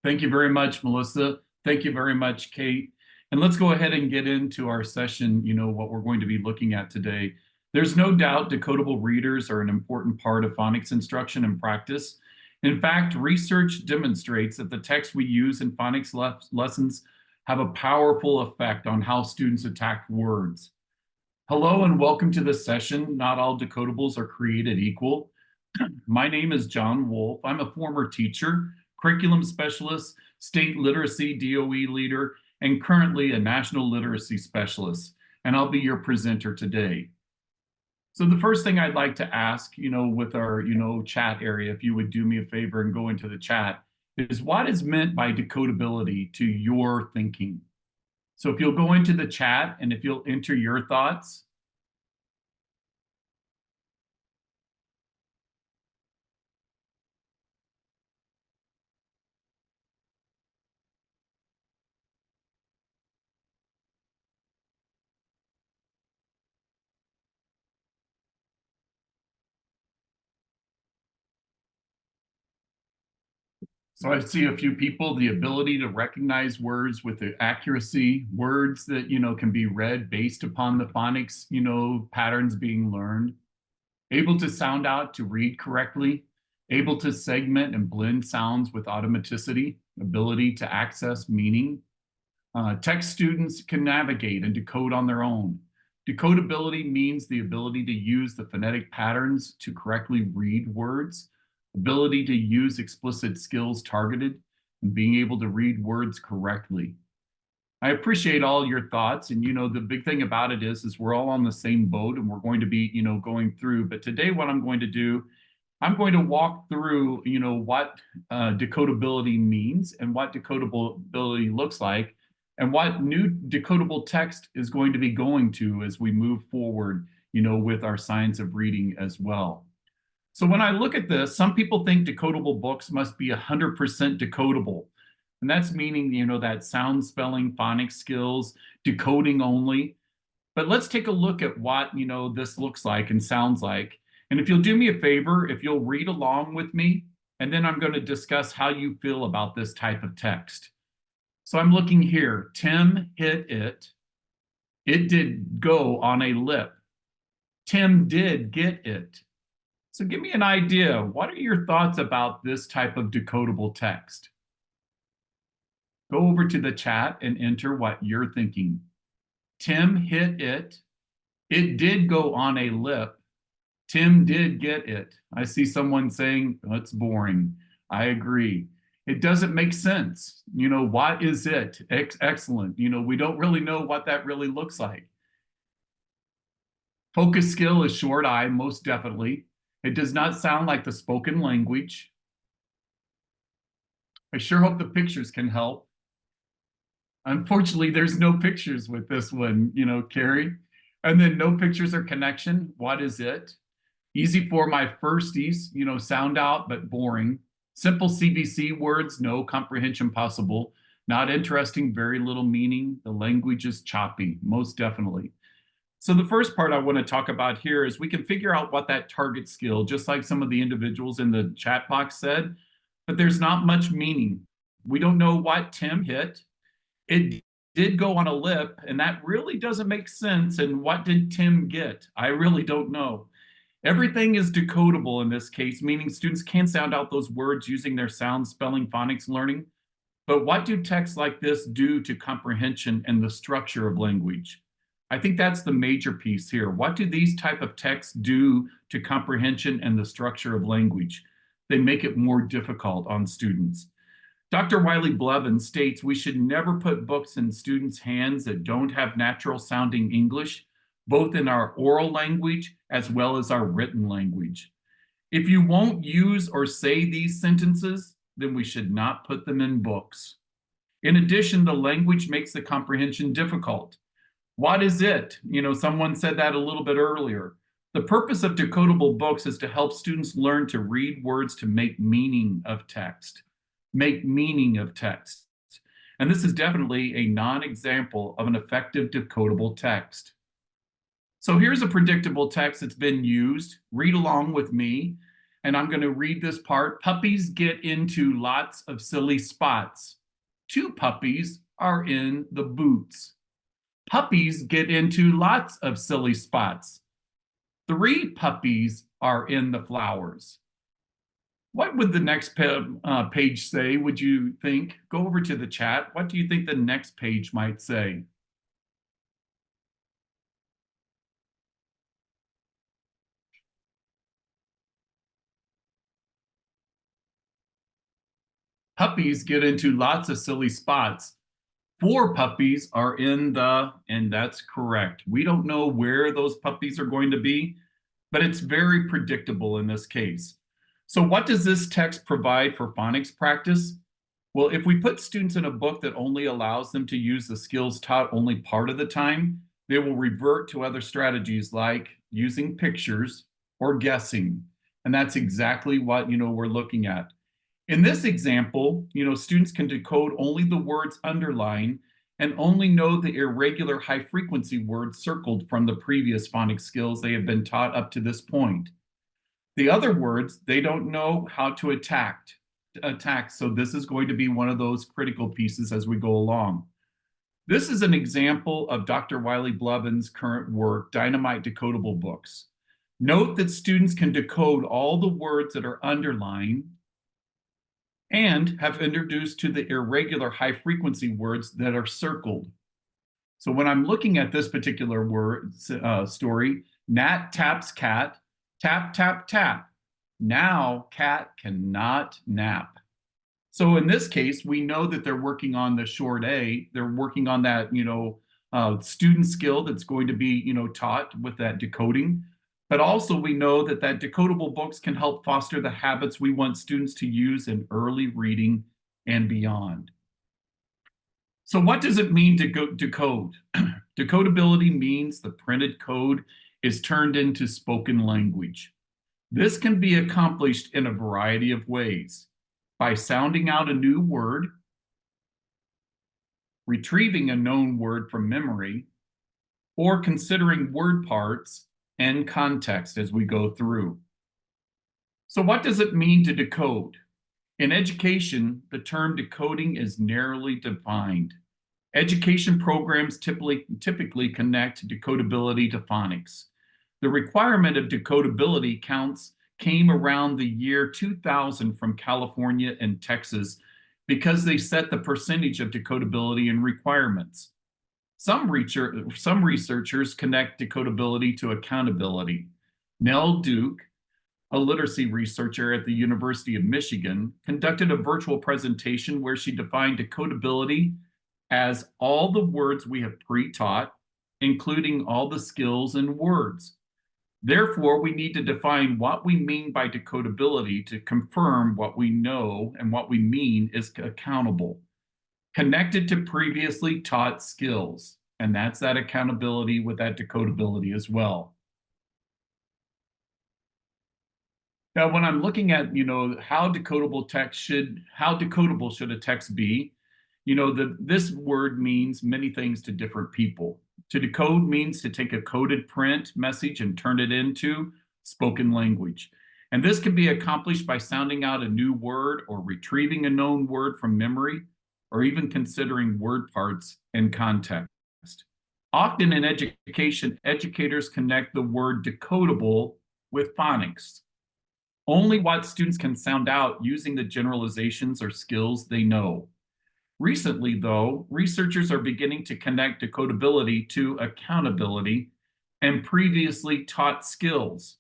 Thank you very much, Melissa. Thank you very much, Kate. And let's go ahead and get into our session, what we're going to be looking at today. There's no doubt decodable readers are an important part of phonics instruction and practice. In fact, research demonstrates that the texts we use in phonics lessons have a powerful effect on how students attack words. Hello and welcome to this session. Not all decodables are created equal. My name is John Wolf. I'm a former teacher, curriculum specialist, state literacy DOE leader, and currently a national literacy specialist. And I'll be your presenter today. So the first thing I'd like to ask, with our, chat area, if you would do me a favor and go into the chat, is what is meant by decodability to your thinking? So if you'll go into the chat and if you'll enter your thoughts. So I see a few people, the ability to recognize words with the accuracy, words that, can be read based upon the phonics, patterns being learned, able to sound out to read correctly, able to segment and blend sounds with automaticity, ability to access meaning. Text students can navigate and decode on their own. Decodability means the ability to use the phonetic patterns to correctly read words, ability to use explicit skills targeted, and being able to read words correctly. I appreciate all your thoughts. And, the big thing about it is we're all on the same boat and we're going to be, going through. But today what I'm going to do, I'm going to walk through, what decodability means and what decodability looks like and what new decodable text is going to be going to as we move forward, with our science of reading as well. So when I look at this, some people think decodable books must be 100% decodable. And that's meaning, that sound, spelling, phonics skills, decoding only. But let's take a look at what, this looks like and sounds like. And if you'll do me a favor, if you'll read along with me, and then I'm going to discuss how you feel about this type of text. So I'm looking here. Tim hit it. It did go on a lip. Tim did get it. So give me an idea. What are your thoughts about this type of decodable text? Go over to the chat and enter what you're thinking. Tim hit it. It did go on a lip. Tim did get it. I see someone saying, that's boring. I agree. It doesn't make sense. What is it? Excellent. We don't really know what that really looks like. Focus skill is short I, most definitely. It does not sound like the spoken language. I sure hope the pictures can help. Unfortunately, there's no pictures with this one, Carrie. And then no pictures or connection. What is it? Easy for my firsties, sound out, but boring. Simple CVC words, no comprehension possible. Not interesting, very little meaning. The language is choppy, most definitely. So the first part I want to talk about here is we can figure out what that target skill, just like some of the individuals in the chat box said, but there's not much meaning. We don't know what Tim hit. It did go on a lip, and that really doesn't make sense. And what did Tim get? I really don't know. Everything is decodable in this case, meaning students can sound out those words using their sound, spelling, phonics learning. But what do texts like this do to comprehension and the structure of language? I think that's the major piece here. What do these type of texts do to comprehension and the structure of language? They make it more difficult on students. Dr. Wiley Blevins states we should never put books in students' hands that don't have natural sounding English, both in our oral language as well as our written language. If you won't use or say these sentences, then we should not put them in books. In addition, the language makes the comprehension difficult. What is it? Someone said that a little bit earlier. The purpose of decodable books is to help students learn to read words to make meaning of text. Make meaning of text. And this is definitely a non-example of an effective decodable text. So here's a predictable text that's been used. Read along with me. and I'm going to read this part. Puppies get into lots of silly spots. 2 puppies are in the boots. Puppies get into lots of silly spots. 3 puppies are in the flowers. What would the next page say, would you think? Go over to the chat. What do you think the next page might say? Puppies get into lots of silly spots. 4 puppies are in the, and that's correct. We don't know where those puppies are going to be, but it's very predictable in this case. So what does this text provide for phonics practice? Well, if we put students in a book that only allows them to use the skills taught only part of the time, they will revert to other strategies like using pictures or guessing. And that's exactly what, we're looking at. In this example, students can decode only the words underlined and only know the irregular high frequency words circled from the previous phonics skills they have been taught up to this point. The other words, they don't know how to attack. So this is going to be one of those critical pieces as we go along. This is an example of Dr. Wiley Blevins' current work, Dynamite Decodable books. Note that students can decode all the words that are underlined and have introduced to the irregular high frequency words that are circled. So when I'm looking at this particular story, Nat taps cat, tap, tap, tap. Now cat cannot nap. So in this case, we know that they're working on the short A. They're working on that, student skill that's going to be, taught with that decoding. But also we know that decodable books can help foster the habits we want students to use in early reading and beyond. So what does it mean to decode? Decodability means the printed code is turned into spoken language. This can be accomplished in a variety of ways: by sounding out a new word, retrieving a known word from memory, or considering word parts and context as we go through. So what does it mean to decode? In education, the term decoding is narrowly defined. Education programs typically connect decodability to phonics. The requirement of decodability came around the year 2000 from California and Texas because they set the percentage of decodability in requirements. Some researchers connect decodability to accountability. Nell Duke, a literacy researcher at the University of Michigan, conducted a virtual presentation where she defined decodability as all the words we have pre-taught, including all the skills and words. Therefore, we need to define what we mean by decodability to confirm what we know and what we mean is accountable, connected to previously taught skills. And that's that accountability with that decodability as well. Now, when I'm looking at, how decodable should a text be, this word means many things to different people. To decode means to take a coded print message and turn it into spoken language. And this can be accomplished by sounding out a new word or retrieving a known word from memory, or even considering word parts and context. Often in education, educators connect the word decodable with phonics. Only what students can sound out using the generalizations or skills they know. Recently, though, researchers are beginning to connect decodability to accountability and previously taught skills.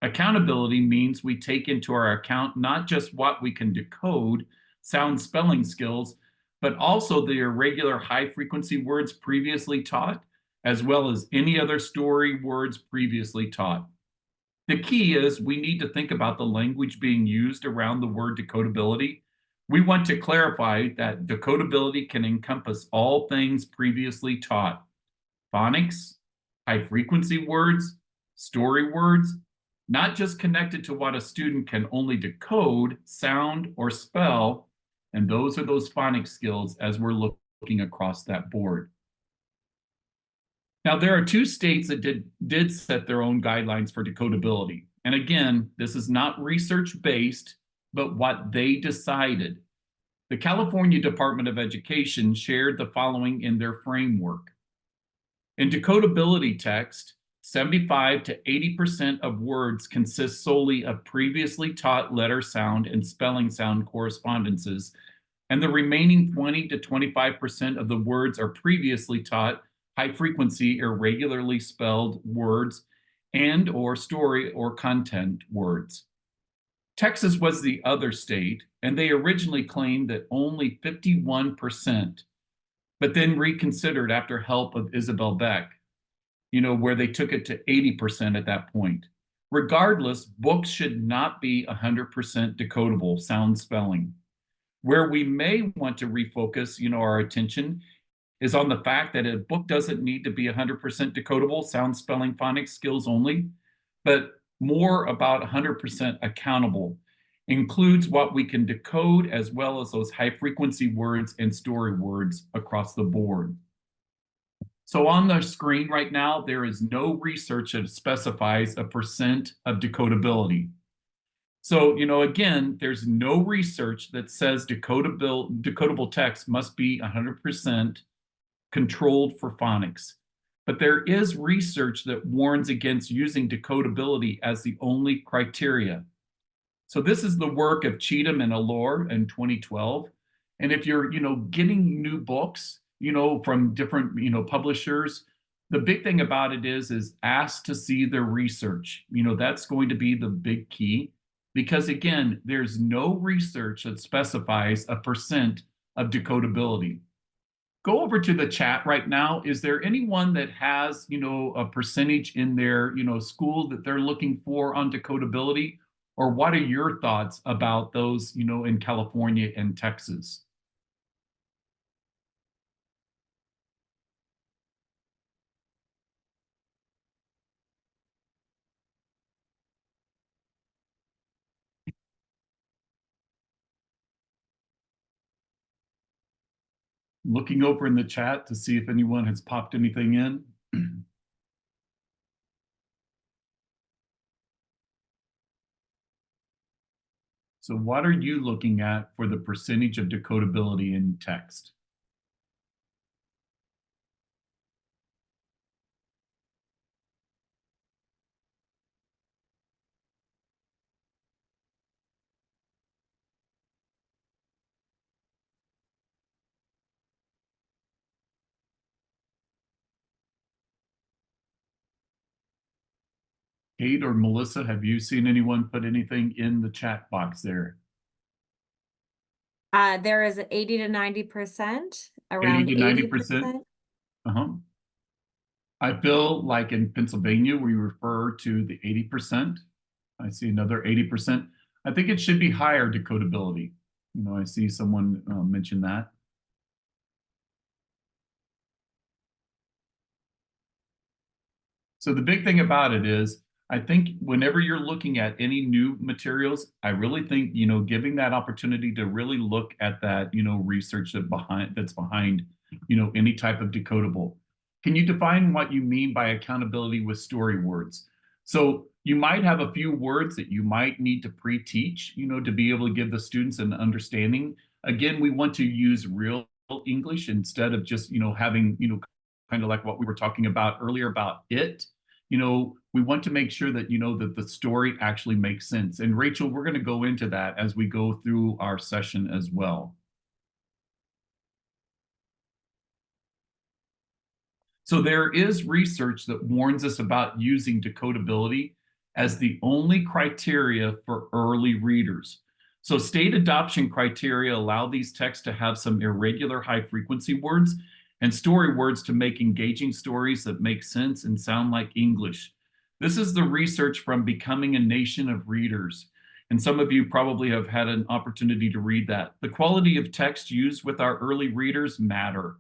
Accountability means we take into our account not just what we can decode, sound spelling skills, but also the irregular high-frequency words previously taught, as well as any other story words previously taught. The key is we need to think about the language being used around the word decodability. We want to clarify that decodability can encompass all things previously taught: phonics, high-frequency words, story words, not just connected to what a student can only decode, sound, or spell. And those are those phonics skills as we're looking across that board. Now, there are 2 states that did set their own guidelines for decodability. And again, this is not research-based, but what they decided. The California Department of Education shared the following in their framework. In decodability text, 75 to 80% of words consist solely of previously taught letter sound and spelling sound correspondences, and the remaining 20 to 25% of the words are previously taught high-frequency, irregularly spelled words and or story or content words. Texas was the other state, and they originally claimed that only 51%, but then reconsidered after help of Isabel Beck, where they took it to 80% at that point. Regardless, books should not be 100% decodable sound spelling. Where we may want to refocus, our attention is on the fact that a book doesn't need to be 100% decodable, sound spelling phonics skills only, but more about 100% accountable. Includes what we can decode as well as those high frequency words and story words across the board. So on the screen right now, there is no research that specifies a percent of decodability. So, again, there's no research that says decodable text must be 100% controlled for phonics. But there is research that warns against using decodability as the only criteria. So this is the work of Cheatham and Allure in 2012. And if you're, getting new books, from different, publishers, the big thing about it is ask to see their research. That's going to be the big key. Because again, there's no research that specifies a percent of decodability. Go over to the chat right now. Is there anyone that has, a percentage in their, school that they're looking for on decodability? Or what are your thoughts about those, in California and Texas? Looking over in the chat to see if anyone has popped anything in. So what are you looking at for the percentage of decodability in text? Kate or Melissa, have you seen anyone put anything in the chat box there? There is 80 to 90%, around 80 to 90%. I feel like in Pennsylvania, we refer to the 80%. I see another 80%. I think it should be higher decodability. I see someone mention that. So the big thing about it is, I think whenever you're looking at any new materials, I really think, giving that opportunity to really look at that, research that's behind, any type of decodable. Can you define what you mean by accountability with story words? So you might have a few words that you might need to pre-teach, to be able to give the students an understanding. Again, we want to use real English instead of just, having, kind of like what we were talking about earlier about it. We want to make sure that, that the story actually makes sense. And Rachel, we're going to go into that as we go through our session as well. So there is research that warns us about using decodability as the only criteria for early readers. So state adoption criteria allow these texts to have some irregular high frequency words and story words to make engaging stories that make sense and sound like English. This is the research from Becoming a Nation of Readers. And some of you probably have had an opportunity to read that. The quality of text used with our early readers matter.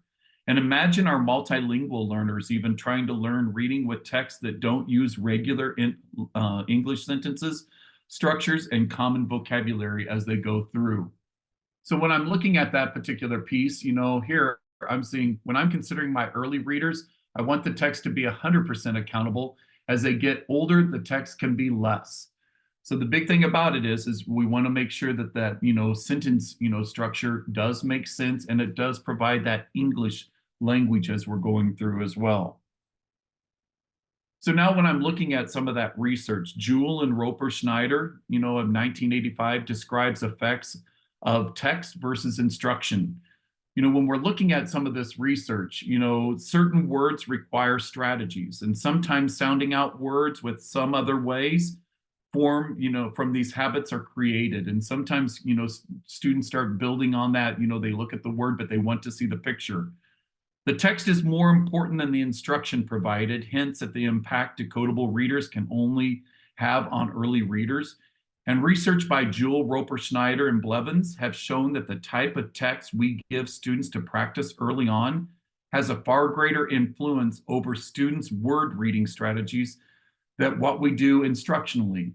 And imagine our multilingual learners even trying to learn reading with texts that don't use regular English sentences, structures, and common vocabulary as they go through. So when I'm looking at that particular piece, here I'm seeing, when I'm considering my early readers, I want the text to be 100% accountable. As they get older, the text can be less. So the big thing about it is we want to make sure that sentence, structure does make sense, and it does provide that English language as we're going through as well. So now when I'm looking at some of that research, Jewell and Roper Schneider, of 1985 describes effects of text versus instruction. When we're looking at some of this research, certain words require strategies, and sometimes sounding out words with some other ways form, from these habits are created. And sometimes, students start building on that, they look at the word, but they want to see the picture. The text is more important than the instruction provided, hence that the impact decodable readers can only have on early readers. And research by Jewell, Roper, Schneider, and Blevins have shown that the type of text we give students to practice early on has a far greater influence over students' word reading strategies than what we do instructionally.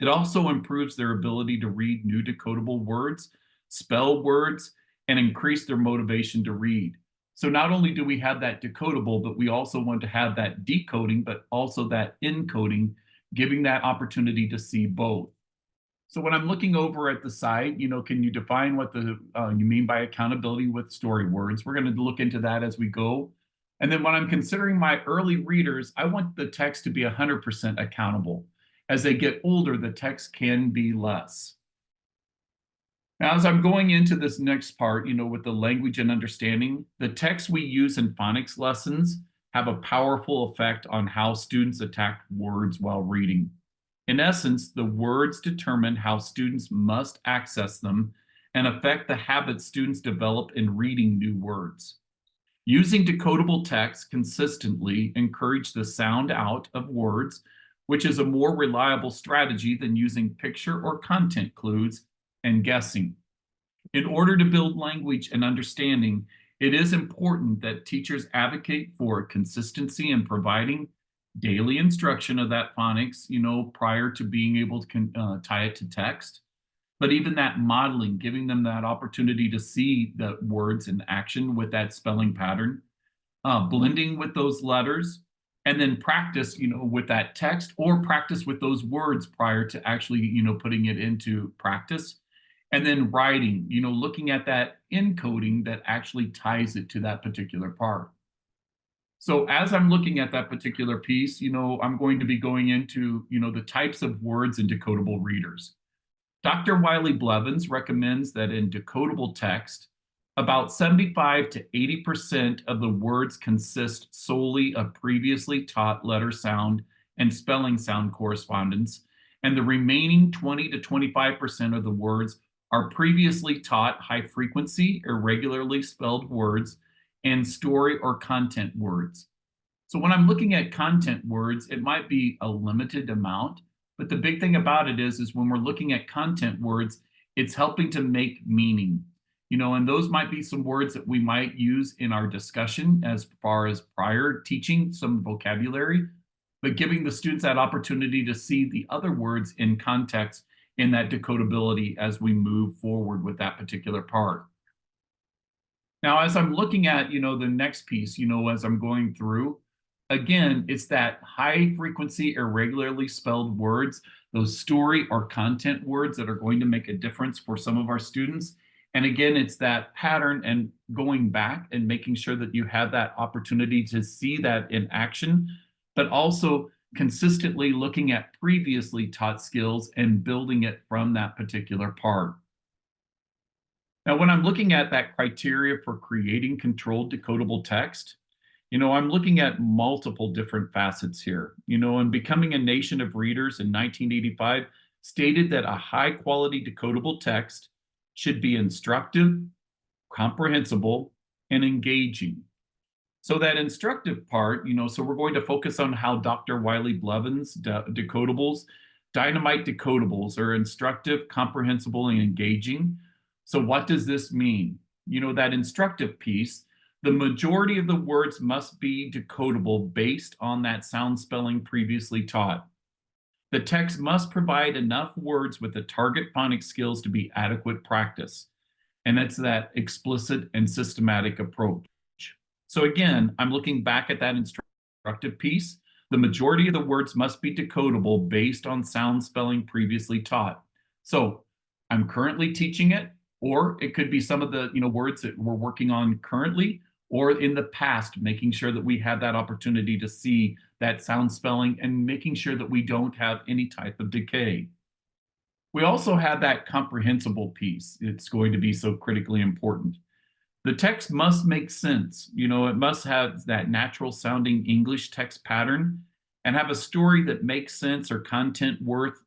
It also improves their ability to read new decodable words, spell words, and increase their motivation to read. So not only do we have that decodable, but we also want to have that decoding, but also that encoding, giving that opportunity to see both. So when I'm looking over at the side, can you define what you mean by accountability with story words? We're going to look into that as we go. And then when I'm considering my early readers, I want the text to be 100% accountable. As they get older, the text can be less. Now, as I'm going into this next part, with the language and understanding, the texts we use in phonics lessons have a powerful effect on how students attack words while reading. In essence, the words determine how students must access them and affect the habits students develop in reading new words. Using decodable text consistently encourages the sound out of words, which is a more reliable strategy than using picture or content clues and guessing. In order to build language and understanding, it is important that teachers advocate for consistency in providing daily instruction of that phonics, prior to being able to tie it to text. But even that modeling, giving them that opportunity to see the words in action with that spelling pattern, blending with those letters, and then practice, with that text or practice with those words prior to actually, putting it into practice. And then writing, looking at that encoding that actually ties it to that particular part. So as I'm looking at that particular piece, I'm going to be going into, the types of words in decodable readers. Dr. Wiley Blevins recommends that in decodable text, about 75 to 80% of the words consist solely of previously taught letter sound and spelling sound correspondence, and the remaining 20 to 25% of the words are previously taught high frequency, irregularly spelled words, and story or content words. So when I'm looking at content words, it might be a limited amount, but the big thing about it is when we're looking at content words, it's helping to make meaning. And those might be some words that we might use in our discussion as far as prior teaching some vocabulary, but giving the students that opportunity to see the other words in context in that decodability as we move forward with that particular part. Now, as I'm looking at, the next piece, as I'm going through, again, it's that high frequency, irregularly spelled words, those story or content words that are going to make a difference for some of our students. And again, it's that pattern and going back and making sure that you have that opportunity to see that in action, but also consistently looking at previously taught skills and building it from that particular part. Now, when I'm looking at that criteria for creating controlled decodable text, I'm looking at multiple different facets here. And Becoming a Nation of Readers in 1985 stated that a high quality decodable text should be instructive, comprehensible, and engaging. So that instructive part, so we're going to focus on how Dr. Wiley Blevins decodables, dynamite decodables are instructive, comprehensible, and engaging. So what does this mean? That instructive piece, the majority of the words must be decodable based on that sound spelling previously taught. The text must provide enough words with the target phonics skills to be adequate practice. And that's that explicit and systematic approach. So again, I'm looking back at that instructive piece. The majority of the words must be decodable based on sound spelling previously taught. So I'm currently teaching it, or it could be some of the words that we're working on currently or in the past, making sure that we have that opportunity to see that sound spelling and making sure that we don't have any type of decay. We also have that comprehensible piece. It's going to be so critically important. The text must make sense. It must have that natural sounding English text pattern and have a story that makes sense or content worth,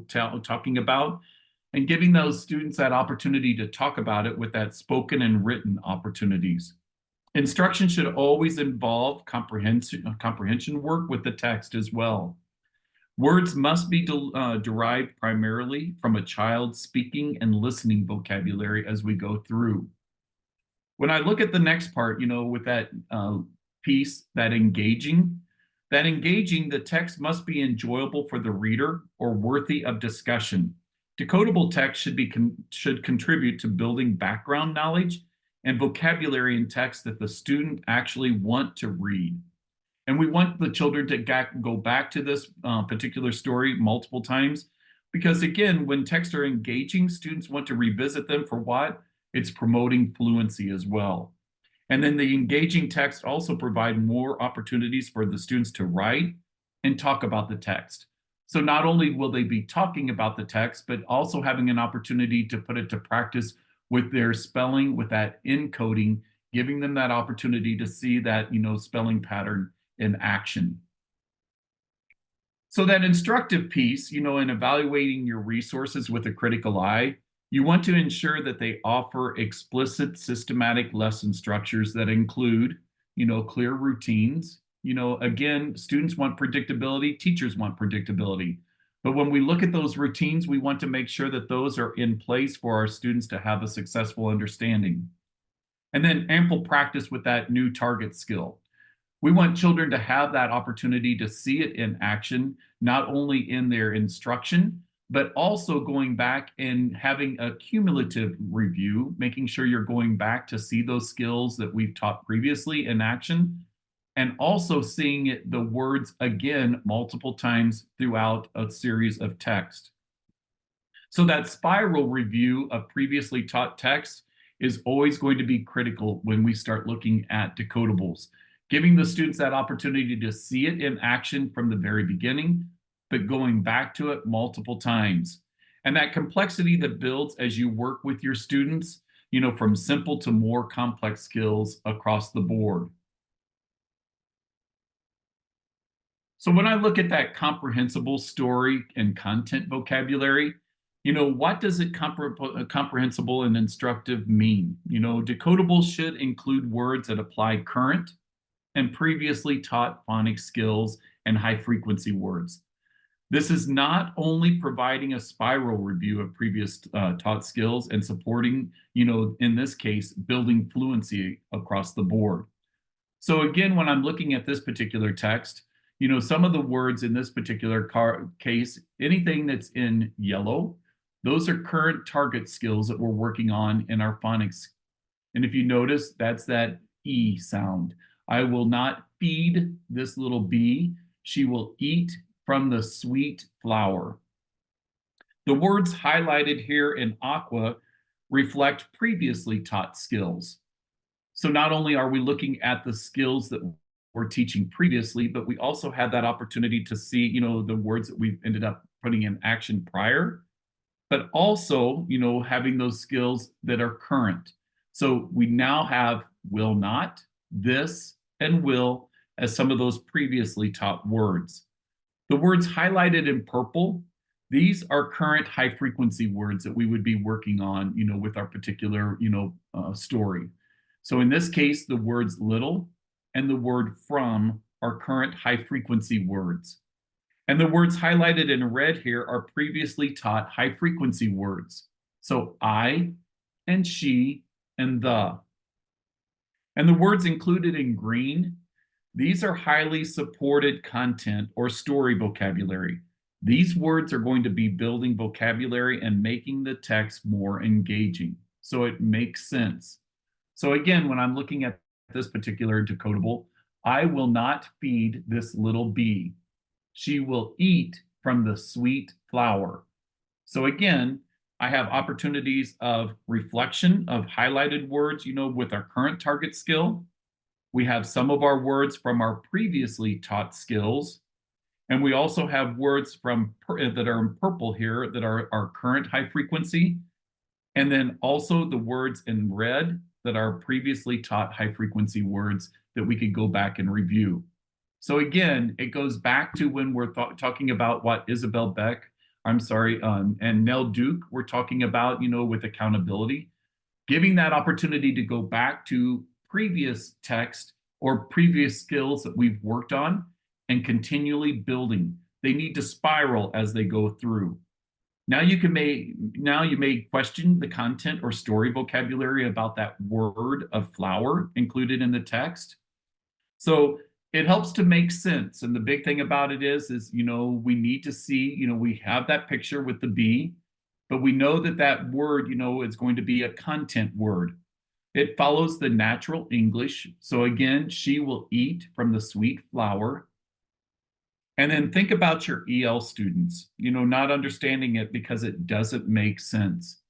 talking about, and giving those students that opportunity to talk about it with that spoken and written opportunities. Instruction should always involve comprehension work with the text as well. Words must be derived primarily from a child's speaking and listening vocabulary as we go through. When I look at the next part, with that piece, that engaging, the text must be enjoyable for the reader or worthy of discussion. Decodable text should contribute to building background knowledge and vocabulary in text that the student actually want to read. And we want the children to go back to this particular story multiple times, because again, when texts are engaging, students want to revisit them for what? It's promoting fluency as well. And then the engaging text also provide more opportunities for the students to write and talk about the text. So not only will they be talking about the text, but also having an opportunity to put it to practice with their spelling, with that encoding, giving them that opportunity to see that, spelling pattern in action. So that instructive piece, in evaluating your resources with a critical eye, you want to ensure that they offer explicit systematic lesson structures that include, clear routines. Again, students want predictability, teachers want predictability. But when we look at those routines, we want to make sure that those are in place for our students to have a successful understanding. And then ample practice with that new target skill. We want children to have that opportunity to see it in action, not only in their instruction, but also going back and having a cumulative review, making sure you're going back to see those skills that we've taught previously in action, and also seeing the words again multiple times throughout a series of text. So that spiral review of previously taught text is always going to be critical when we start looking at decodables, giving the students that opportunity to see it in action from the very beginning, but going back to it multiple times. And that complexity that builds as you work with your students, from simple to more complex skills across the board. So when I look at that comprehensible story and content vocabulary, what does it comprehensible and instructive mean? Decodable should include words that apply current and previously taught phonics skills and high frequency words. This is not only providing a spiral review of previous taught skills and supporting, in this case, building fluency across the board. So again, when I'm looking at this particular text, some of the words in this particular case, anything that's in yellow, those are current target skills that we're working on in our phonics. And if you notice, that's that E sound. I will not feed this little bee. She will eat from the sweet flower. The words highlighted here in aqua reflect previously taught skills. So not only are we looking at the skills that we're teaching previously, but we also have that opportunity to see, the words that we've ended up putting in action prior, but also, having those skills that are current. So we now have will not, this, and will as some of those previously taught words. The words highlighted in purple, these are current high frequency words that we would be working on, with our particular, story. So in this case, the words little and the word from are current high frequency words. And the words highlighted in red here are previously taught high frequency words. So I and she and the. And the words included in green, these are highly supported content or story vocabulary. These words are going to be building vocabulary and making the text more engaging, so it makes sense. So again, when I'm looking at this particular decodable, I will not feed this little bee. She will eat from the sweet flower. So again, I have opportunities of reflection of highlighted words, with our current target skill. We have some of our words from our previously taught skills. And we also have words that are in purple here that are our current high frequency. And then also the words in red that are previously taught high frequency words that we could go back and review. So again, it goes back to when we're talking about what Isabel Beck, and Nell Duke were talking about, with accountability, giving that opportunity to go back to previous text or previous skills that we've worked on and continually building. They need to spiral as they go through. Now you may question the content or story vocabulary about that word of flower included in the text. So it helps to make sense. And the big thing about it is, we need to see, we have that picture with the bee, but we know that that word, is going to be a content word. It follows the natural English. So again, she will eat from the sweet flower. And then think about your EL students, not understanding it because it doesn't make sense.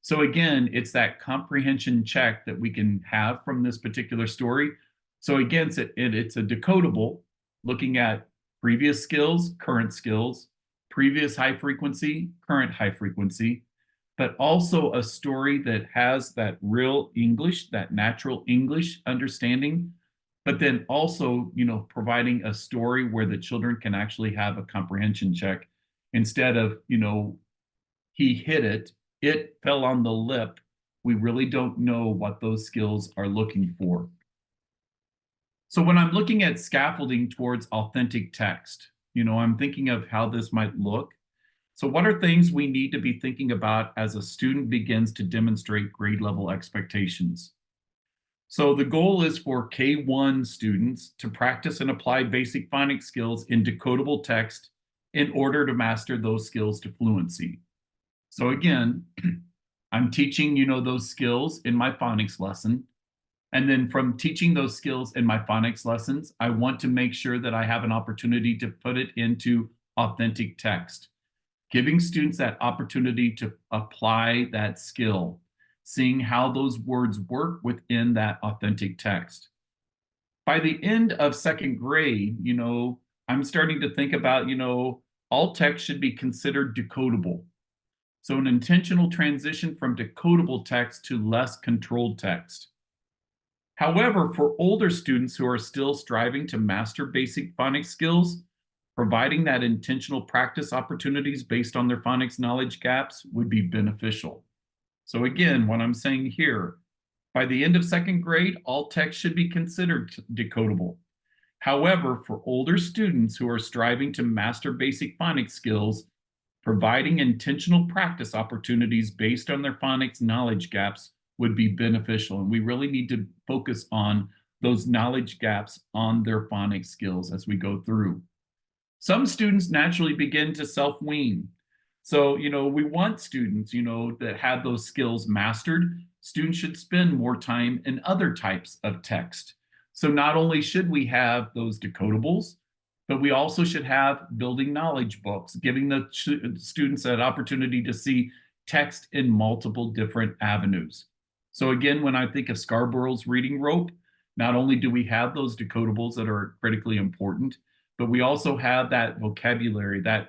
So again, it's that comprehension check that we can have from this particular story. So again, it's a decodable, looking at previous skills, current skills, previous high frequency, current high frequency, but also a story that has that real English, that natural English understanding, but then also, providing a story where the children can actually have a comprehension check instead of, he hit it, it fell on the lip. We really don't know what those skills are looking for. So when I'm looking at scaffolding towards authentic text, I'm thinking of how this might look. So what are things we need to be thinking about as a student begins to demonstrate grade level expectations? So the goal is for K1 students to practice and apply basic phonics skills in decodable text in order to master those skills to fluency. So again, I'm teaching, those skills in my phonics lesson. And then from teaching those skills in my phonics lessons, I want to make sure that I have an opportunity to put it into authentic text, giving students that opportunity to apply that skill, seeing how those words work within that authentic text. By the end of second grade, I'm starting to think about, all text should be considered decodable. So an intentional transition from decodable text to less controlled text. However, for older students who are still striving to master basic phonics skills, providing that intentional practice opportunities based on their phonics knowledge gaps would be beneficial. So again, what I'm saying here, by the end of second grade, all text should be considered decodable. However, for older students who are striving to master basic phonics skills, providing intentional practice opportunities based on their phonics knowledge gaps would be beneficial. And we really need to focus on those knowledge gaps on their phonics skills as we go through. Some students naturally begin to self-wean. So, we want students, that have those skills mastered. Students should spend more time in other types of text. So not only should we have those decodables, but we also should have building knowledge books, giving the students that opportunity to see text in multiple different avenues. So again, when I think of Scarborough's reading rope, not only do we have those decodables that are critically important, but we also have that vocabulary, that,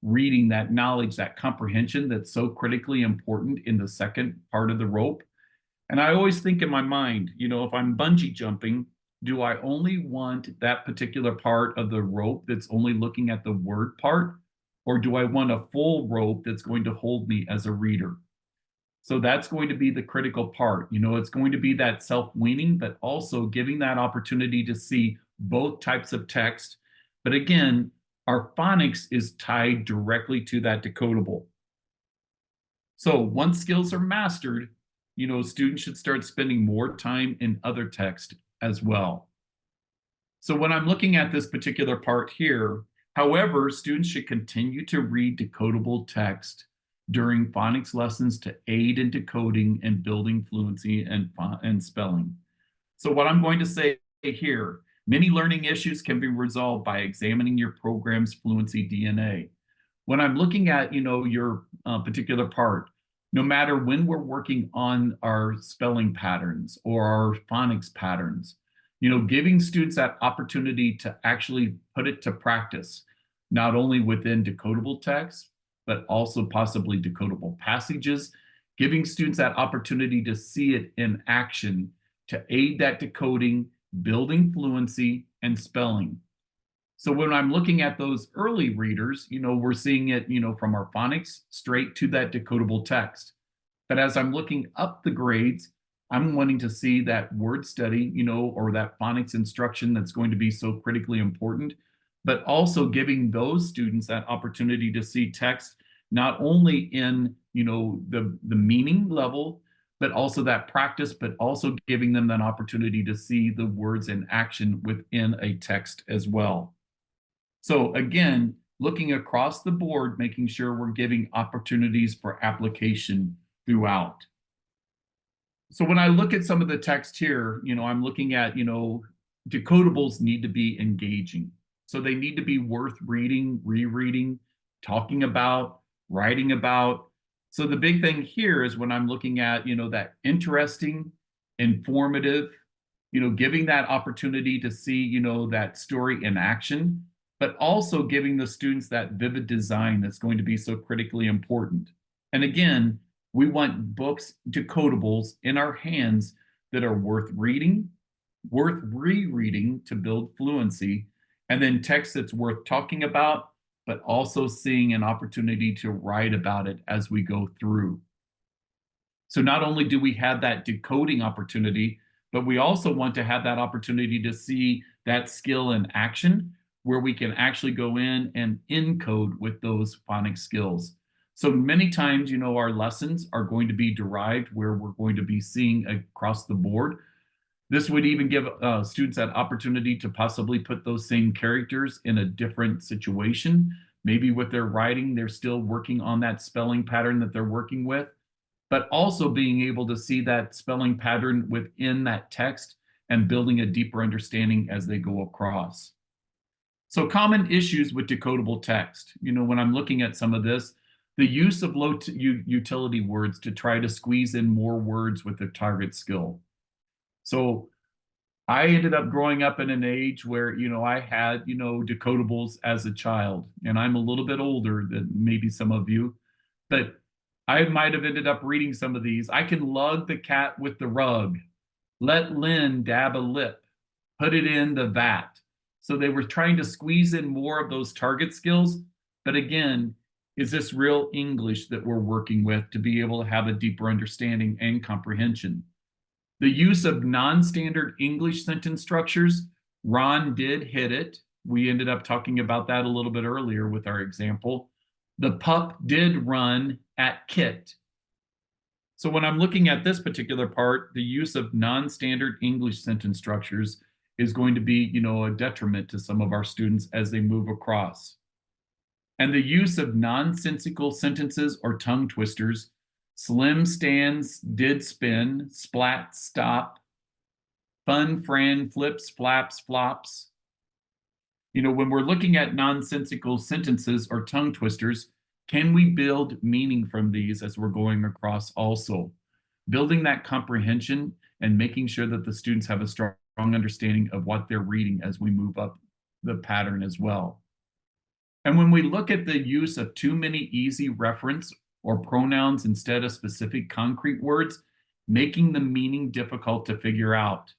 reading, that knowledge, that comprehension that's so critically important in the second part of the rope. And I always think in my mind, if I'm bungee jumping, do I only want that particular part of the rope that's only looking at the word part? Or do I want a full rope that's going to hold me as a reader? So that's going to be the critical part. It's going to be that self-weaning, but also giving that opportunity to see both types of text. But again, our phonics is tied directly to that decodable. So once skills are mastered, students should start spending more time in other text as well. So when I'm looking at this particular part here, however, students should continue to read decodable text during phonics lessons to aid in decoding and building fluency and spelling. So what I'm going to say here, Many learning issues can be resolved by examining your program's fluency DNA. When I'm looking at, your particular part, no matter when we're working on our spelling patterns or our phonics patterns, giving students that opportunity to actually put it to practice, not only within decodable text, but also possibly decodable passages, giving students that opportunity to see it in action to aid that decoding, building fluency, and spelling. So when I'm looking at those early readers, we're seeing it, from our phonics straight to that decodable text. But as I'm looking up the grades, I'm wanting to see that word study, or that phonics instruction that's going to be so critically important, but also giving those students that opportunity to see text not only in, the meaning level, but also that practice, but also giving them that opportunity to see the words in action within a text as well. So again, looking across the board, making sure we're giving opportunities for application throughout. So when I look at some of the text here, I'm looking at, decodables need to be engaging. So they need to be worth reading, rereading, talking about, writing about. So the big thing here is when I'm looking at, that interesting, informative, giving that opportunity to see, that story in action, but also giving the students that vivid design that's going to be so critically important. And again, we want books, decodables in our hands that are worth reading, worth rereading to build fluency, and then text that's worth talking about, but also seeing an opportunity to write about it as we go through. So not only do we have that decoding opportunity, but we also want to have that opportunity to see that skill in action where we can actually go in and encode with those phonics skills. So many times, our lessons are going to be derived where we're going to be seeing across the board. This would even give students that opportunity to possibly put those same characters in a different situation. Maybe with their writing, they're still working on that spelling pattern that they're working with, but also being able to see that spelling pattern within that text and building a deeper understanding as they go across. So common issues with decodable text. When I'm looking at some of this, the use of low utility words to try to squeeze in more words with the target skill. So I ended up growing up in an age where, I had, decodables as a child, and I'm a little bit older than maybe some of you, but I might have ended up reading some of these. I can lug the cat with the rug, let Lynn dab a lip, put it in the vat. So they were trying to squeeze in more of those target skills. But again, is this real English that we're working with to be able to have a deeper understanding and comprehension? The use of non-standard English sentence structures, Ron did hit it. We ended up talking about that a little bit earlier with our example. The pup did run at Kit. So when I'm looking at this particular part, the use of non-standard English sentence structures is going to be, a detriment to some of our students as they move across. And the use of nonsensical sentences or tongue twisters, Slim stands, did spin, splat, stop, fun, Fran, flips, flaps, flops. When we're looking at nonsensical sentences or tongue twisters, can we build meaning from these as we're going across also? Building that comprehension and making sure that the students have a strong understanding of what they're reading as we move up the pattern as well. And when we look at the use of too many easy reference or pronouns instead of specific concrete words, making the meaning difficult to figure out.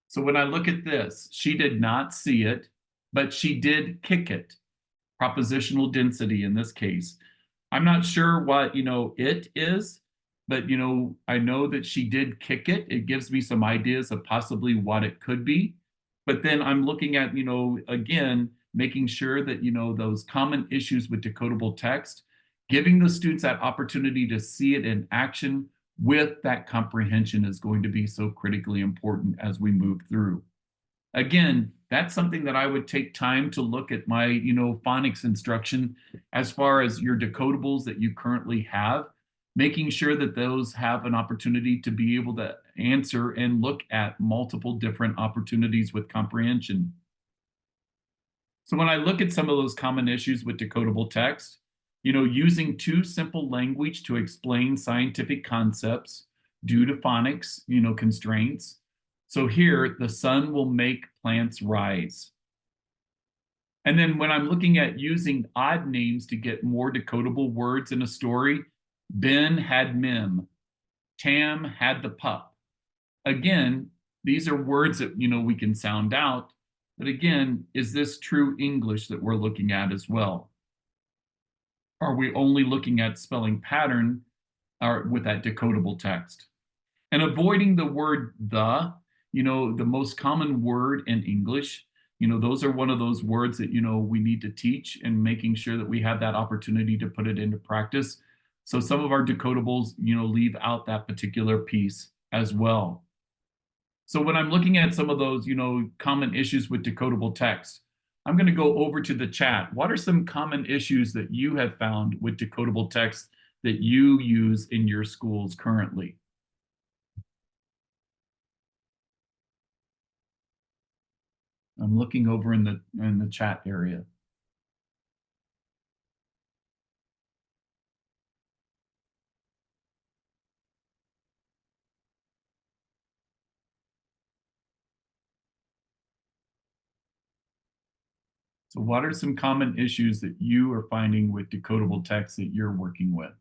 So when I look at this, she did not see it, but she did kick it. Propositional density in this case. I'm not sure what, it is, but, I know that she did kick it. It gives me some ideas of possibly what it could be. But then I'm looking at, again, making sure that, those common issues with decodable text, giving the students that opportunity to see it in action with that comprehension is going to be so critically important as we move through. Again, that's something that I would take time to look at my, phonics instruction as far as your decodables that you currently have. making sure that those have an opportunity to be able to answer and look at multiple different opportunities with comprehension. So when I look at some of those common issues with decodable text, using too simple language to explain scientific concepts due to phonics, constraints. So here, the sun will make plants rise. And then when I'm looking at using odd names to get more decodable words in a story, Ben had Mim, Tam had the pup. Again, these are words that we can sound out, but again, is this true English that we're looking at as well? Are we only looking at spelling pattern with that decodable text? And avoiding the word the most common word in English, those are one of those words that, we need to teach, and making sure that we have that opportunity to put it into practice. So some of our decodables, leave out that particular piece as well. So when I'm looking at some of those, common issues with decodable text, I'm going to go over to the chat. What are some common issues that you have found with decodable text that you use in your schools currently? I'm looking over in the chat area. So what are some common issues that you are finding with decodable text that you're working with?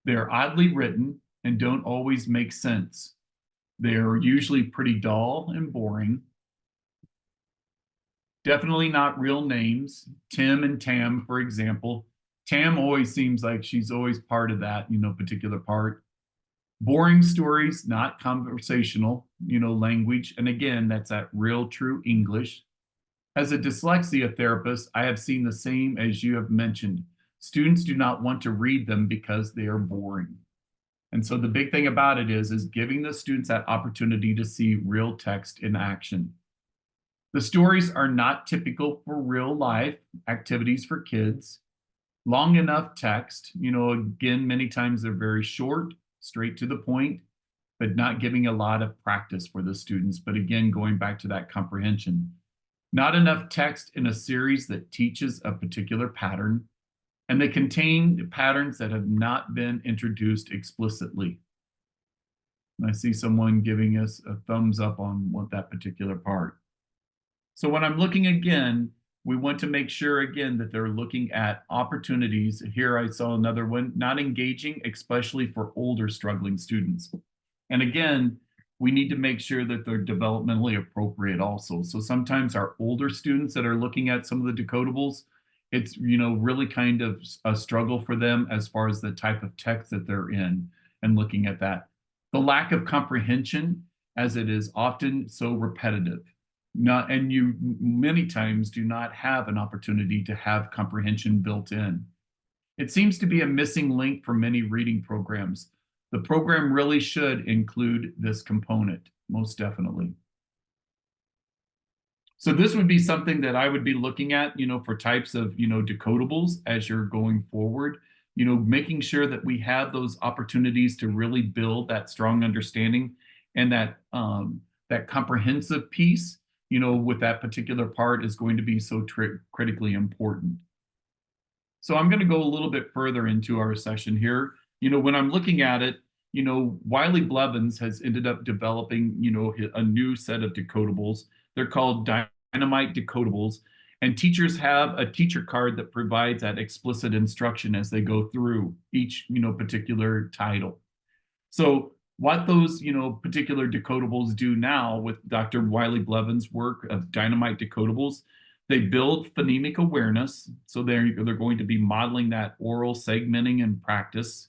They're oddly written and don't always make sense. They're usually pretty dull and boring. Definitely not real names. Tim and Tam, for example. Tam always seems like she's always part of that, particular part. Boring stories, not conversational, language. And again, that's that real true English. As a dyslexia therapist, I have seen the same as you have mentioned. Students do not want to read them because they are boring. And so the big thing about it is giving the students that opportunity to see real text in action. The stories are not typical for real life activities for kids. Long enough text, again, many times they're very short, straight to the point, but not giving a lot of practice for the students. But again, going back to that comprehension. Not enough text in a series that teaches a particular pattern, and they contain patterns that have not been introduced explicitly. And I see someone giving us a thumbs up on what that particular part. So when I'm looking again, we want to make sure again that they're looking at opportunities. Here I saw another one, not engaging, especially for older struggling students. And again, we need to make sure that they're developmentally appropriate also. So sometimes our older students that are looking at some of the decodables, it's really kind of a struggle for them as far as the type of text that they're in and looking at that. The lack of comprehension, as it is often so repetitive. And you many times do not have an opportunity to have comprehension built in. It seems to be a missing link for many reading programs. The program really should include this component, most definitely. So this would be something that I would be looking at, for types of, decodables as you're going forward, making sure that we have those opportunities to really build that strong understanding and that comprehensive piece, with that particular part is going to be so critically important. So I'm going to go a little bit further into our session here. When I'm looking at it, Wiley Blevins has ended up developing, a new set of decodables. They're called dynamite decodables. And teachers have a teacher card that provides that explicit instruction as they go through each, particular title. So what those, particular decodables do now with Dr. Wiley Blevins' work of dynamite decodables, they build phonemic awareness. So they're going to be modeling that oral segmenting and practice.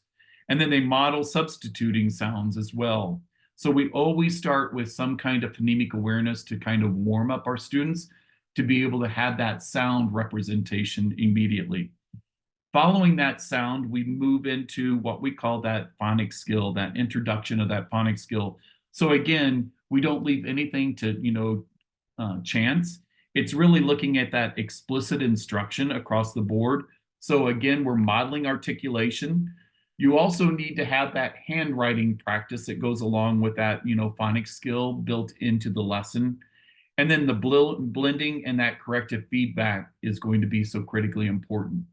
And then they model substituting sounds as well. So we always start with some kind of phonemic awareness to kind of warm up our students to be able to have that sound representation immediately. Following that sound, we move into what we call that phonics skill, that introduction of that phonics skill. So again, we don't leave anything to, chance. It's really looking at that explicit instruction across the board. So again, we're modeling articulation. You also need to have that handwriting practice that goes along with that, phonics skill built into the lesson. And then the blending and that corrective feedback is going to be so critically important.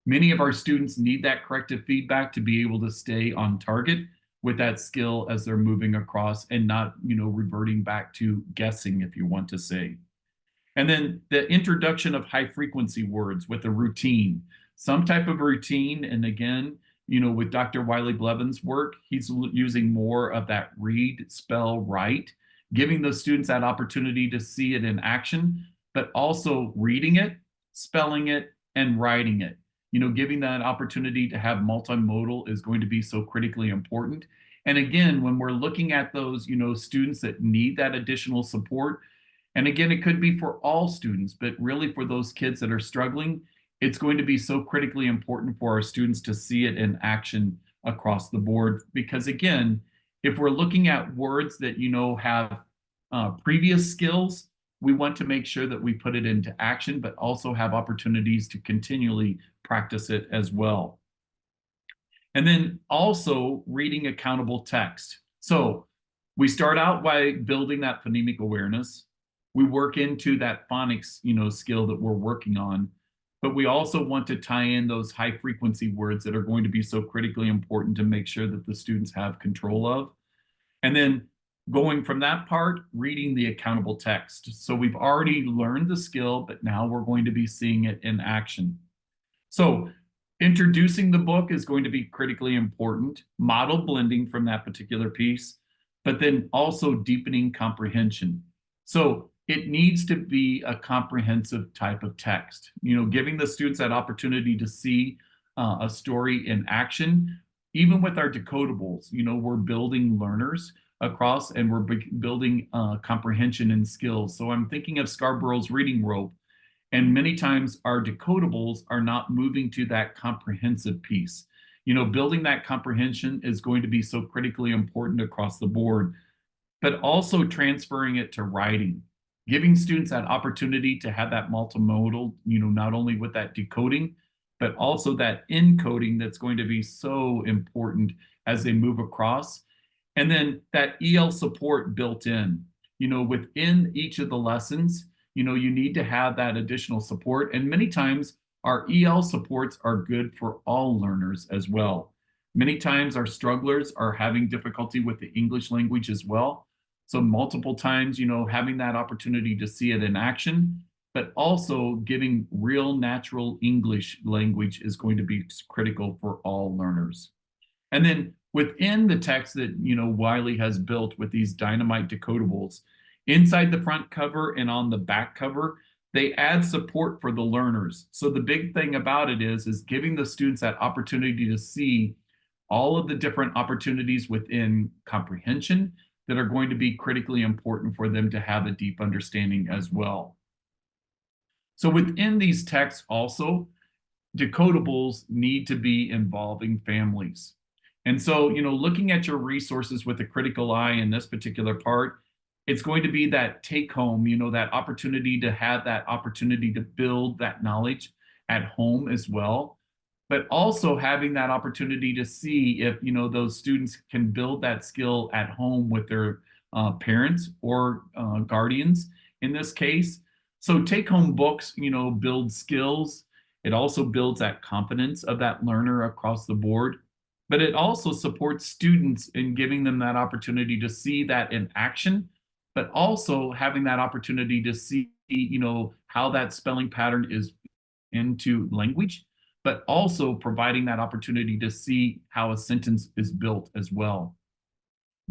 Many of our students need that corrective feedback to be able to stay on target with that skill as they're moving across and not, reverting back to guessing, if you want to say. And then the introduction of high frequency words with a routine, some type of routine. And again, with Dr. Wiley Blevins' work, he's using more of that read, spell, write, giving those students that opportunity to see it in action, but also reading it, spelling it, and writing it. Giving that opportunity to have multimodal is going to be so critically important. And again, when we're looking at those, students that need that additional support, and again, it could be for all students, but really for those kids that are struggling, it's going to be so critically important for our students to see it in action across the board. Because again, if we're looking at words that, have previous skills, we want to make sure that we put it into action, but also have opportunities to continually practice it as well. And then also reading accountable text. So we start out by building that phonemic awareness. We work into that phonics, skill that we're working on, but we also want to tie in those high frequency words that are going to be so critically important to make sure that the students have control of. And then going from that part, reading the accountable text. So we've already learned the skill, but now we're going to be seeing it in action. So introducing the book is going to be critically important, model blending from that particular piece, but then also deepening comprehension. So it needs to be a comprehensive type of text, giving the students that opportunity to see a story in action. Even with our decodables, we're building learners across and we're building comprehension and skills. So I'm thinking of Scarborough's reading rope, and many times our decodables are not moving to that comprehensive piece. Building that comprehension is going to be so critically important across the board, but also transferring it to writing, giving students that opportunity to have that multimodal, not only with that decoding, but also that encoding that's going to be so important as they move across. And then that EL support built in, within each of the lessons, you need to have that additional support. And many times our EL supports are good for all learners as well. Many times our strugglers are having difficulty with the English language as well. So multiple times, having that opportunity to see it in action, but also giving real natural English language is going to be critical for all learners. And then within the text that, Wiley has built with these dynamite decodables, inside the front cover and on the back cover, they add support for the learners. So the big thing about it is giving the students that opportunity to see all of the different opportunities within comprehension that are going to be critically important for them to have a deep understanding as well. So within these texts also, decodables need to be involving families. And so, looking at your resources with a critical eye in this particular part, it's going to be that take home, that opportunity to have that opportunity to build that knowledge at home as well, but also having that opportunity to see if, those students can build that skill at home with their parents or guardians in this case. So take home books, build skills. It also builds that confidence of that learner across the board, but it also supports students in giving them that opportunity to see that in action, but also having that opportunity to see, how that spelling pattern is into language, but also providing that opportunity to see how a sentence is built as well.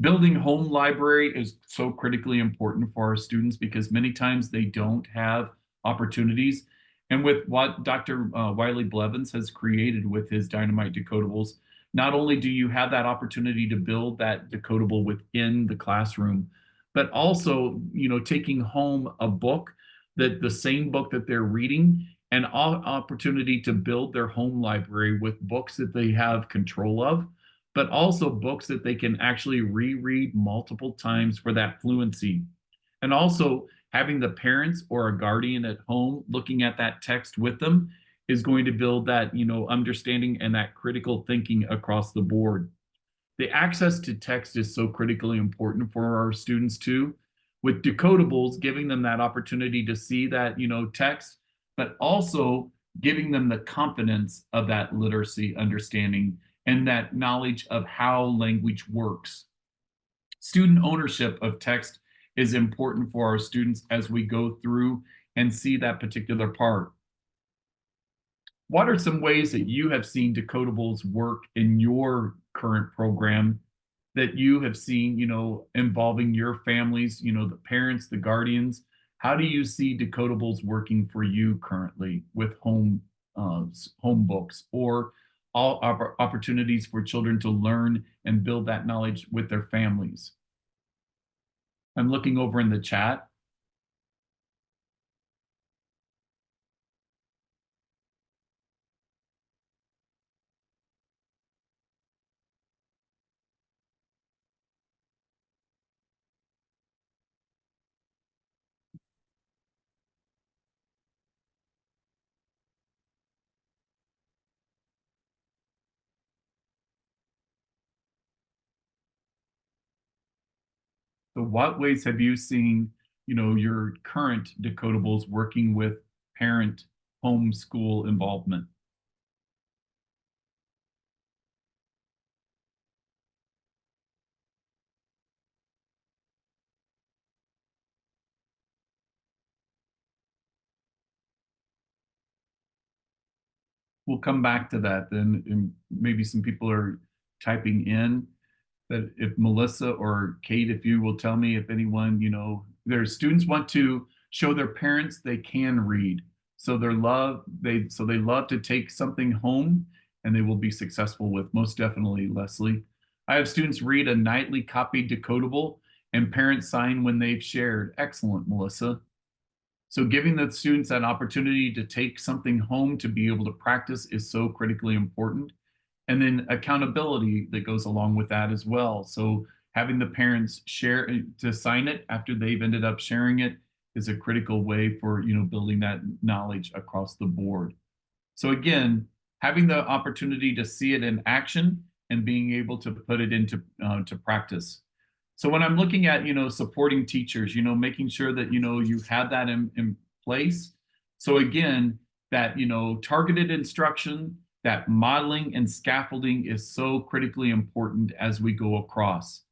Building home library is so critically important for our students because many times they don't have opportunities. And with what Dr. Wiley Blevins has created with his dynamite decodables, not only do you have that opportunity to build that decodable within the classroom, but also, taking home a book, that the same book that they're reading, an opportunity to build their home library with books that they have control of, but also books that they can actually reread multiple times for that fluency. And also having the parents or a guardian at home looking at that text with them is going to build that, understanding and that critical thinking across the board. The access to text is so critically important for our students too. With decodables, giving them that opportunity to see that, text, but also giving them the confidence of that literacy understanding and that knowledge of how language works. Student ownership of text is important for our students as we go through and see that particular part. What are some ways that you have seen decodables work in your current program that you have seen, involving your families, the parents, the guardians? How do you see decodables working for you currently with home books or all opportunities for children to learn and build that knowledge with their families? I'm looking over in the chat. So what ways have you seen, your current decodables working with parent homeschool involvement? We'll come back to that then, and maybe some people are typing in. That if Melissa or Kate, if you will tell me if anyone, their students want to show their parents they can read. So they love to take something home and they will be successful with most definitely, Leslie. I have students read a nightly copied decodable and parents sign when they've shared. Excellent, Melissa. So giving the students that opportunity to take something home to be able to practice is so critically important. And then accountability that goes along with that as well. So having the parents share to sign it after they've ended up sharing it is a critical way for, building that knowledge across the board. So again, having the opportunity to see it in action and being able to put it into to practice. So when I'm looking at, supporting teachers, making sure that, you have that in place. So again, that, targeted instruction, that modeling and scaffolding is so critically important as we go across.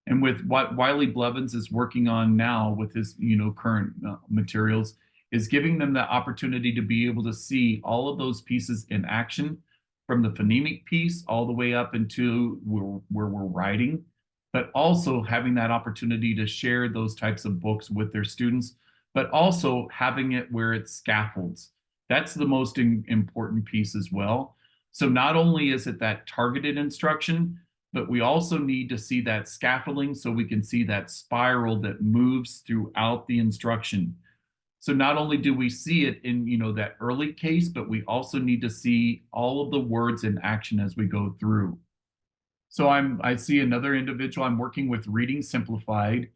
And with what Wiley Blevins is working on now with his, current materials, is giving them the opportunity to be able to see all of those pieces in action from the phonemic piece all the way up into where we're writing, but also having that opportunity to share those types of books with their students, but also having it where it scaffolds. That's the most important piece as well. So not only is it that targeted instruction, but we also need to see that scaffolding so we can see that spiral that moves throughout the instruction. So not only do we see it in, that early case, but we also need to see all of the words in action as we go through. So I see another individual I'm working with, Reading Simplified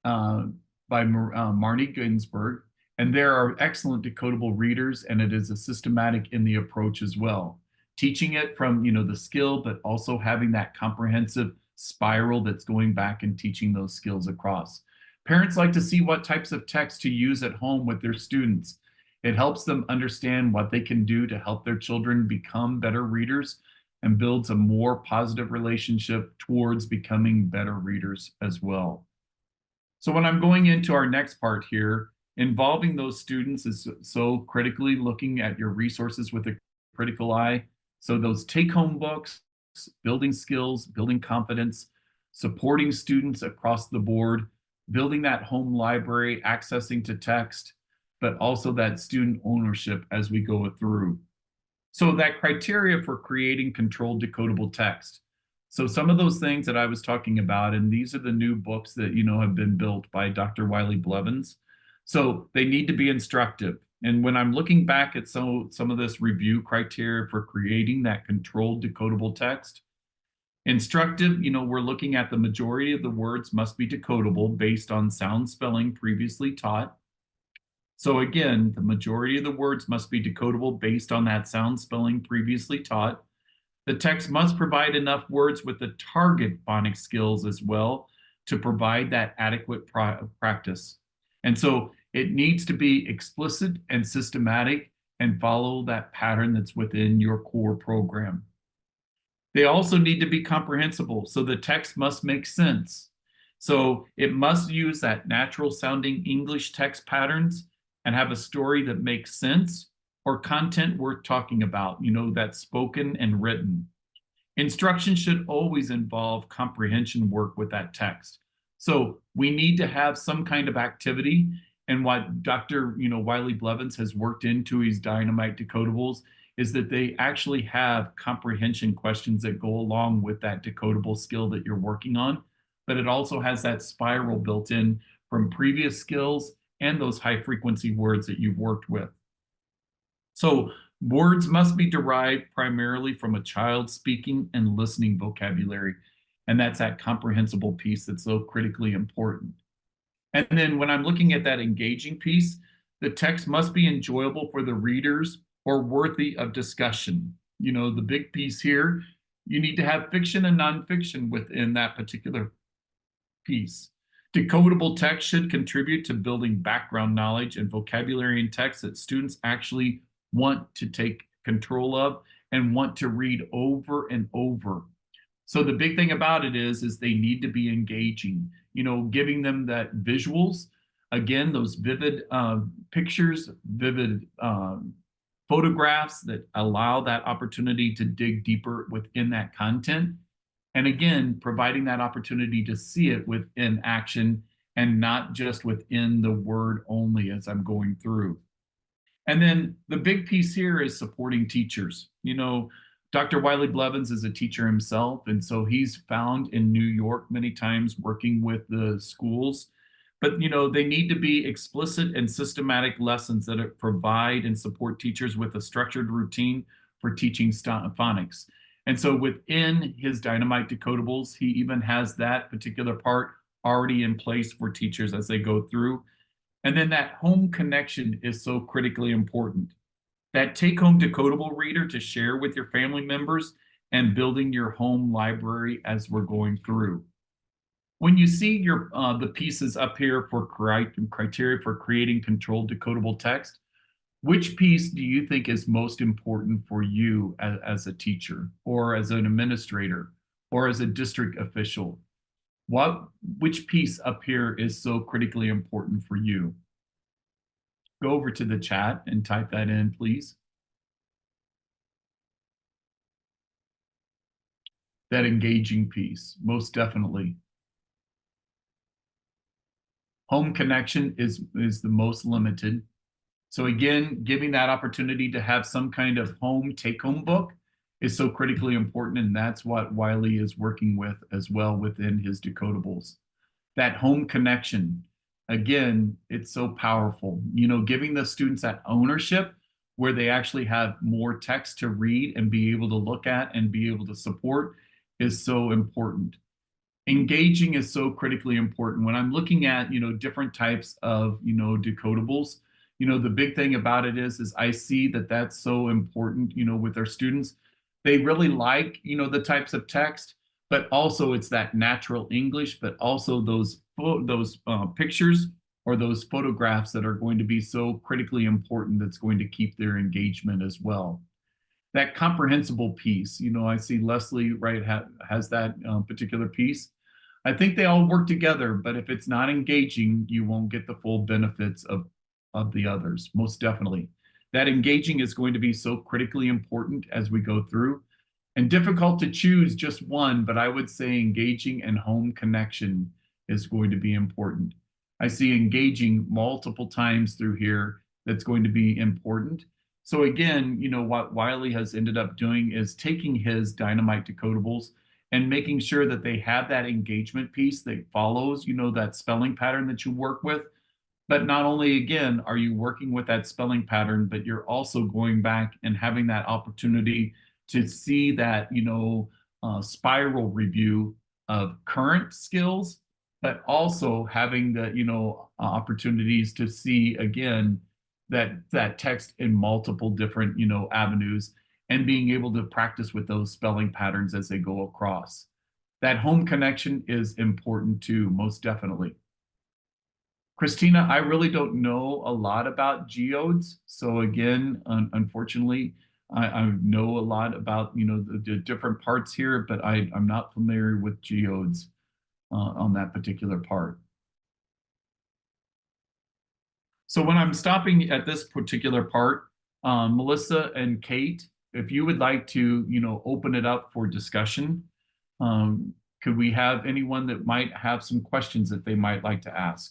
by Marnie Ginsburg. And there are excellent decodable readers, and it is a systematic in the approach as well. Teaching it from, the skill, but also having that comprehensive spiral that's going back and teaching those skills across. Parents like to see what types of text to use at home with their students. It helps them understand what they can do to help their children become better readers and builds a more positive relationship towards becoming better readers as well. So when I'm going into our next part here, involving those students is so critically looking at your resources with a critical eye. So those take-home books, building skills, building confidence, supporting students across the board, building that home library, accessing to text, but also that student ownership as we go through. So that criteria for creating controlled decodable text. So some of those things that I was talking about, and these are the new books that, have been built by Dr. Wiley Blevins. So they need to be instructive. And when I'm looking back at some of this review criteria for creating that controlled decodable text, instructive, we're looking at the majority of the words must be decodable based on sound spelling previously taught. So again, the majority of the words must be decodable based on that sound spelling previously taught. The text must provide enough words with the target phonics skills as well to provide that adequate practice. And so it needs to be explicit and systematic and follow that pattern that's within your core program. They also need to be comprehensible, so the text must make sense. So it must use that natural sounding English text patterns and have a story that makes sense or content worth talking about, that's spoken and written. Instruction should always involve comprehension work with that text. So we need to have some kind of activity. And what Dr. Wiley Blevins has worked into his Dynamite Decodables is that they actually have comprehension questions that go along with that decodable skill that you're working on. But it also has that spiral built in from previous skills and those high frequency words that you've worked with. So words must be derived primarily from a child speaking and listening vocabulary. And that's that comprehensible piece that's so critically important. And then when I'm looking at that engaging piece, the text must be enjoyable for the readers or worthy of discussion. The big piece here, you need to have fiction and nonfiction within that particular piece. Decodable text should contribute to building background knowledge and vocabulary in text that students actually want to take control of and want to read over and over. So the big thing about it is they need to be engaging, giving them that visuals, again, those vivid pictures, vivid photographs that allow that opportunity to dig deeper within that content. And again, providing that opportunity to see it within action and not just within the word only as I'm going through. And then the big piece here is supporting teachers. Dr. Wiley Blevins is a teacher himself, and so he's found in New York many times working with the schools. But they need to be explicit and systematic lessons that provide and support teachers with a structured routine for teaching phonics. And so within his Dynamite Decodables, he even has that particular part already in place for teachers as they go through. And then that home connection is so critically important. That take-home decodable reader to share with your family members and building your home library as we're going through. When you see the pieces up here for criteria for creating controlled decodable text, which piece do you think is most important for you as a teacher or as an administrator or as a district official? Which piece up here is so critically important for you? Go over to the chat and type that in, please. That engaging piece, most definitely. Home connection is the most limited. So again, giving that opportunity to have some kind of home take-home book is so critically important, and that's what Wiley is working with as well within his decodables. That home connection, again, it's so powerful. Giving the students that ownership where they actually have more text to read and be able to look at and be able to support is so important. Engaging is so critically important. When I'm looking at, different types of, decodables, the big thing about it is I see that that's so important, with our students. They really like, the types of text, but also it's that natural English, but also those pictures or those photographs that are going to be so critically important that's going to keep their engagement as well. That comprehensible piece, I see Leslie, right, has that particular piece. I think they all work together, but if it's not engaging, you won't get the full benefits of the others, most definitely. That engaging is going to be so critically important as we go through, and difficult to choose just one, but I would say engaging and home connection is going to be important. I see engaging multiple times through here that's going to be important. So again, what Wiley has ended up doing is taking his Dynamite Decodables and making sure that they have that engagement piece that follows, that spelling pattern that you work with. But not only, again, are you working with that spelling pattern, but you're also going back and having that opportunity to see that, spiral review of current skills but also having the, opportunities to see again that text in multiple different, avenues, and being able to practice with those spelling patterns as they go across. That home connection is important too, most definitely. Christina, I really don't know a lot about geodes. So again, unfortunately, I know a lot about, the different parts here, but I'm not familiar with geodes on that particular part. So when I'm stopping at this particular part, Melissa and Kate, if you would like to, open it up for discussion, could we have anyone that might have some questions that they might like to ask?